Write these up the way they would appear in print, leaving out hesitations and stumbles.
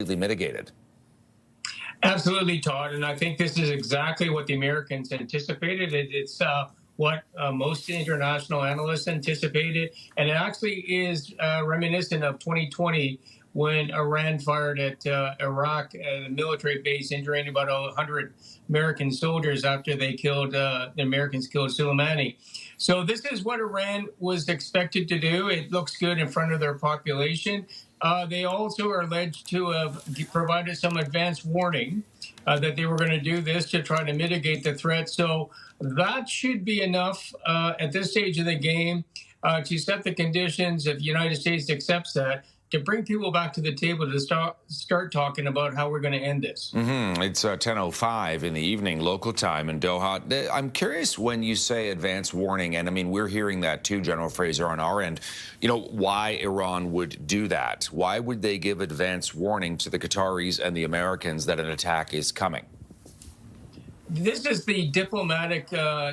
effectively mitigated? Absolutely, Todd. And I think this is exactly what the Americans anticipated. It's what most international analysts anticipated. And it actually is reminiscent of 2020 when Iran fired at Iraq, a military base, injuring about 100 American soldiers after the Americans killed Soleimani. So this is what Iran was expected to do. It looks good in front of their population. They also are alleged to have provided some advance warning that they were going to do this to try to mitigate the threat. So that should be enough at this stage of the game to set the conditions, if the United States accepts that, to bring people back to the table to start talking about how we're going to end this. It's 10:05 in the evening, local time in Doha. I'm curious when you say advance warning, and I mean, we're hearing that too, General Fraser, on our end, you know, why Iran would do that. Why would they give advance warning to the Qataris and the Americans that an attack is coming? This is the diplomatic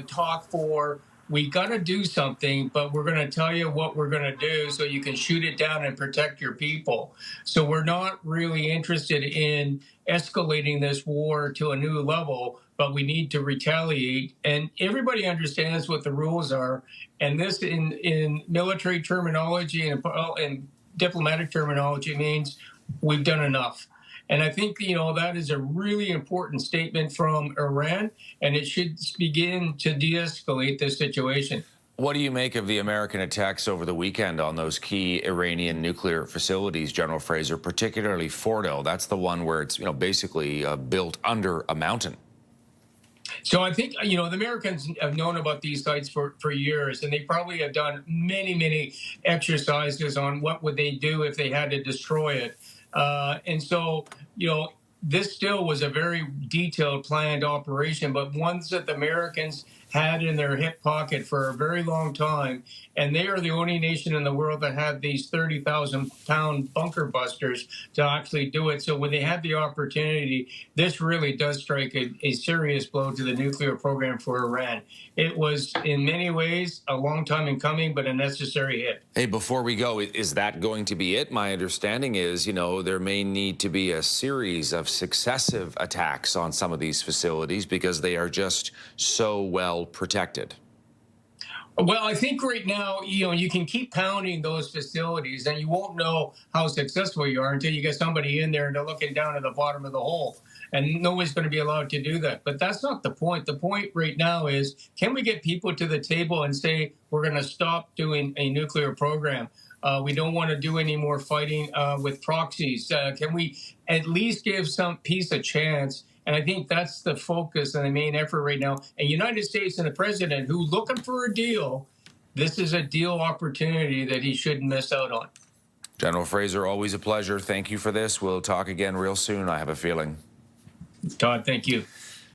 talk for, we got to do something, but we're going to tell you what we're going to do so you can shoot it down and protect your people. So we're not really interested in escalating this war to a new level, but we need to retaliate. And everybody understands what the rules are. And this, in military terminology and diplomatic terminology, means we've done enough. And I think, you know, that is a really important statement from Iran, and it should begin to de-escalate this situation. What do you make of the American attacks over the weekend on those key Iranian nuclear facilities, General Fraser, particularly Fordo? That's the one where it's, you know, basically built under a mountain. So I think, you know, the Americans have known about these sites for years, and they probably have done many exercises on what would they do if they had to destroy it. And so, you know, this still was a very detailed, planned operation, but ones that the Americans had in their hip pocket for a very long time. And they are the only nation in the world that had these 30,000-pound bunker busters to actually do it. So when they had the opportunity, this really does strike a serious blow to the nuclear program for Iran. It was, in many ways, a long time in coming, but a necessary hit. Hey, before we go, is that going to be it? My understanding is, you know, there may need to be a series of successive attacks on some of these facilities because they are just so well protected. Well, I think right now, you know, you can keep pounding those facilities and you won't know how successful you are until you get somebody in there and they're looking down at the bottom of the hole. And nobody's going to be allowed to do that. But that's not the point. The point right now is, can we get people to the table and say, we're going to stop doing a nuclear program? We don't want to do any more fighting with proxies. Can we at least give some peace a chance? And I think that's the focus and the main effort right now. And United States and the president, who looking for a deal, this is a deal opportunity that he shouldn't miss out on. General Fraser, always a pleasure. Thank you for this. We'll talk again real soon, I have a feeling. Todd, thank you.